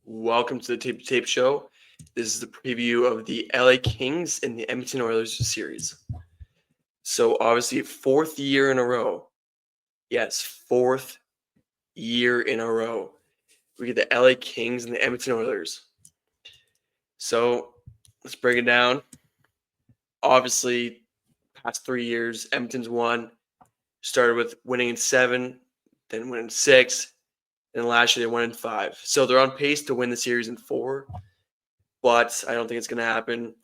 Welcome to the Tape to Tape Show. This is the preview of the LA Kings and the Edmonton Oilers series. So, obviously, fourth year in a row. Yes, fourth year in a row. We get the LA Kings and the Edmonton Oilers. So, let's break it down. Obviously, past 3 years, Edmonton's won. Started with winning in 7, then winning 6, and last year they won in 5. So, they're on pace to win the series in 4. But I don't think it's going to happen.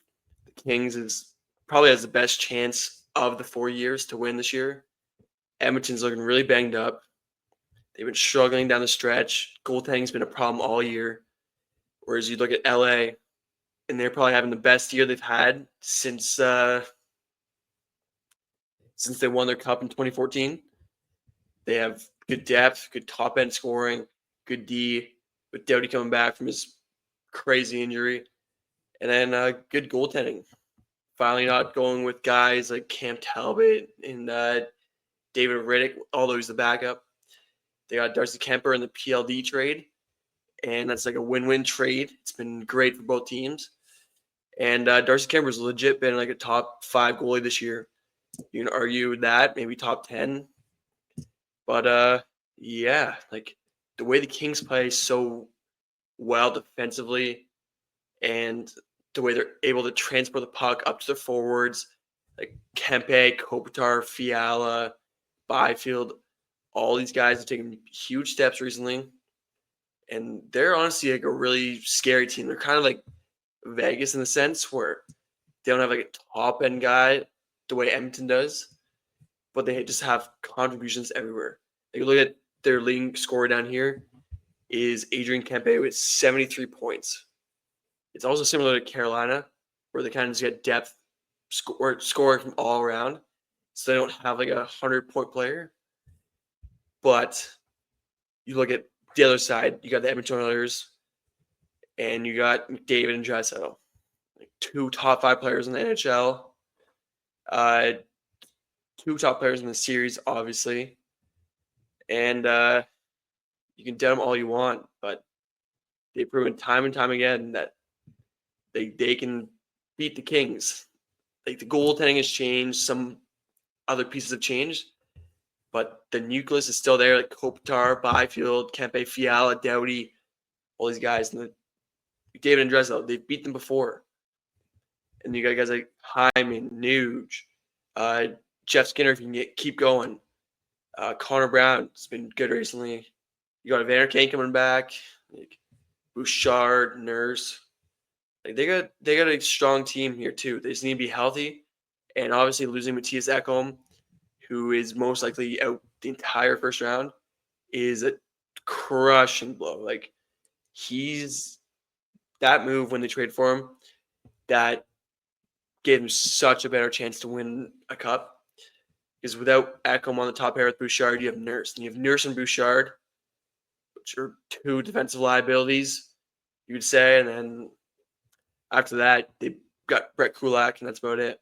The Kings probably has the best chance of the 4 years to win this year. Edmonton's looking really banged up. They've been struggling down the stretch. Goaltending's been a problem all year. Whereas you look at LA, and they're probably having the best year they've had since they won their cup in 2014. They have good depth, good top end scoring, good D, with Doughty coming back from his crazy injury, and then good goaltending. Finally, not going with guys like Cam Talbot and David Riddick, although he's the backup. They got Darcy Kemper in the PLD trade, and that's like a win-win trade. It's been great for both teams. And Darcy Kemper's legit been like a top 5 goalie this year. You can argue that, maybe top 10. But yeah, like the way the Kings play so well defensively, and the way they're able to transport the puck up to the forwards, like Kempe, Kopitar, Fiala, Byfield, all these guys have taken huge steps recently. And they're honestly like a really scary team. They're kind of like Vegas in the sense where they don't have like a top end guy the way Edmonton does, but they just have contributions everywhere. Like look at their leading scorer down here is Adrian Kempe with 73 points. It's also similar to Carolina, where they kind of just get depth scoring from all around. So they don't have like a 100-point player. But you look at the other side, you got the Edmonton Oilers, and you got McDavid and Draisaitl, like 2 top 5 players in the NHL, 2 top players in the series, obviously. And you can doubt them all you want, but they've proven time and time again that they can beat the Kings. Like the goaltending has changed, some other pieces have changed, but the nucleus is still there. Like Kopitar, Byfield, Kempe, Fiala, Doughty, all these guys, and David and Draisaitl, they've beat them before. And you got guys like Hyman, Nuge, Jeff Skinner, if you can keep going. Connor Brown has been good recently. You got Evander Kane coming back, like Bouchard, Nurse. Like they got a strong team here too. They just need to be healthy, and obviously losing Matthias Ekholm, who is most likely out the entire first round, is a crushing blow. Like he's that move when they trade for him that gave him such a better chance to win a cup. Because without Ekholm on the top pair with Bouchard, you have Nurse. And you have Nurse and Bouchard, which are 2 defensive liabilities, you would say. And then after that, they got Brett Kulak, and that's about it.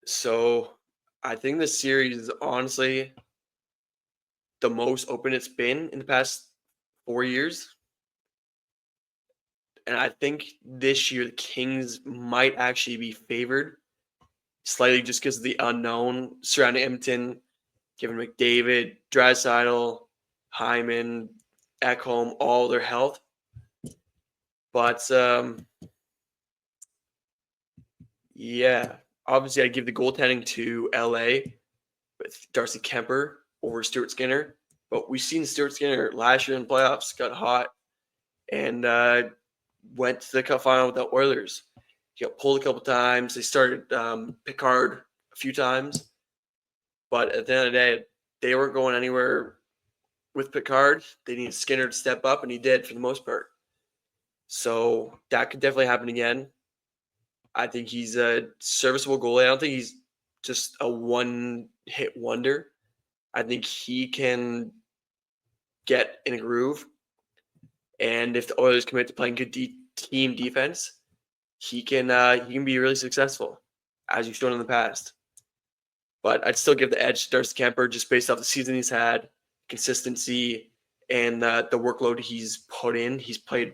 So I think this series is honestly the most open it's been in the past 4 years. And I think this year the Kings might actually be favored slightly just because of the unknown surrounding Edmonton, given McDavid, Draisaitl, Hyman, Ekholm, all their health. But yeah, obviously I'd give the goaltending to LA with Darcy Kemper over Stuart Skinner. But we've seen Stuart Skinner last year in the playoffs, got hot, and went to the cup final with the Oilers. He got pulled a couple times. They started Picard a few times. But at the end of the day, they weren't going anywhere with Picard. They needed Skinner to step up, and he did for the most part. So that could definitely happen again. I think he's a serviceable goalie. I don't think he's just a one-hit wonder. I think he can get in a groove. And if the Oilers commit to playing good team defense, he can be really successful, as you've shown in the past. But I'd still give the edge to Darcy Kemper just based off the season he's had, consistency, and the workload he's put in. He's played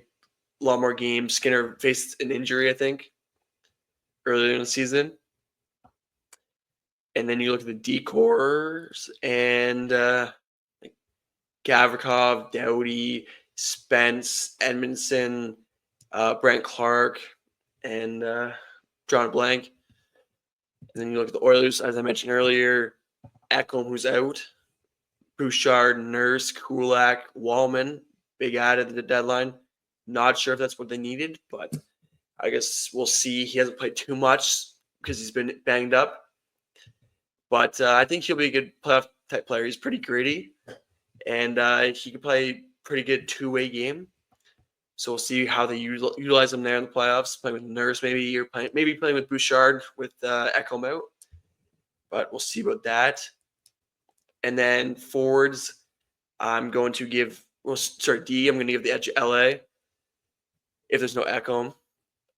a lot more games. Skinner faced an injury, I think, earlier in the season. And then you look at the decors and like Gavrikov, Doughty, Spence, Edmondson, Brent Clark, and John Blank. And then you look at the Oilers, as I mentioned earlier, Ekholm, who's out, Bouchard, Nurse, Kulak, Wallman, big add at the deadline. Not sure if that's what they needed, but I guess we'll see. He hasn't played too much because he's been banged up. But I think he'll be a good playoff type player. He's pretty gritty, and he can play pretty good two-way game. So we'll see how they utilize him there in the playoffs. Playing with Nurse, maybe playing with Bouchard with Ekholm out. But we'll see about that. And then forwards, I'm going to give D. I'm going to give the edge to LA if there's no Ekholm.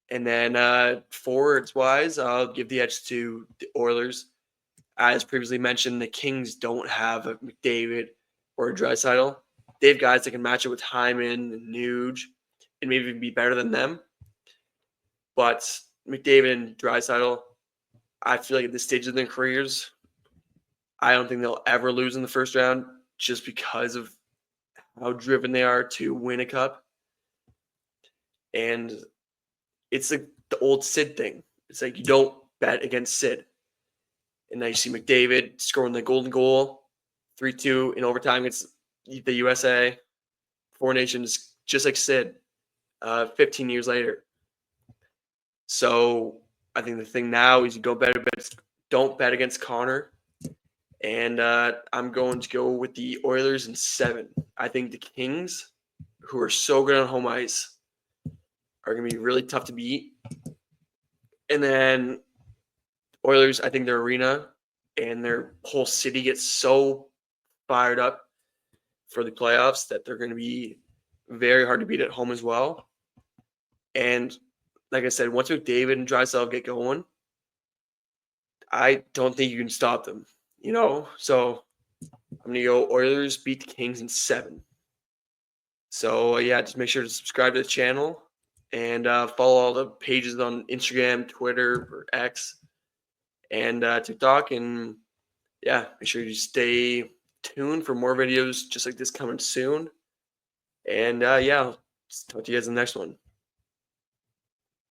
And then forwards wise, I'll give the edge to the Oilers. As previously mentioned, the Kings don't have a McDavid or a Draisaitl. They have guys that can match it with Hyman and Nuge and maybe even be better than them. But McDavid and Draisaitl, I feel like at this stage of their careers, I don't think they'll ever lose in the first round just because of how driven they are to win a cup. And it's like the old Sid thing. It's like you don't bet against Sid. And now you see McDavid scoring the golden goal, 3-2 in overtime against the USA. Four Nations, just like Sid, 15 years later. So I think the thing now is you don't bet against Connor. And I'm going to go with the Oilers in 7. I think the Kings, who are so good on home ice, are going to be really tough to beat. And then Oilers, I think their arena and their whole city gets so fired up for the playoffs that they're going to be very hard to beat at home as well. And like I said, once McDavid and Draisaitl get going, I don't think you can stop them, So I'm going to go Oilers beat the Kings in 7. So, just make sure to subscribe to the channel and follow all the pages on Instagram, Twitter, or X, and TikTok. And, make sure you stay tuned for more videos just like this coming soon. And, I'll talk to you guys in the next one.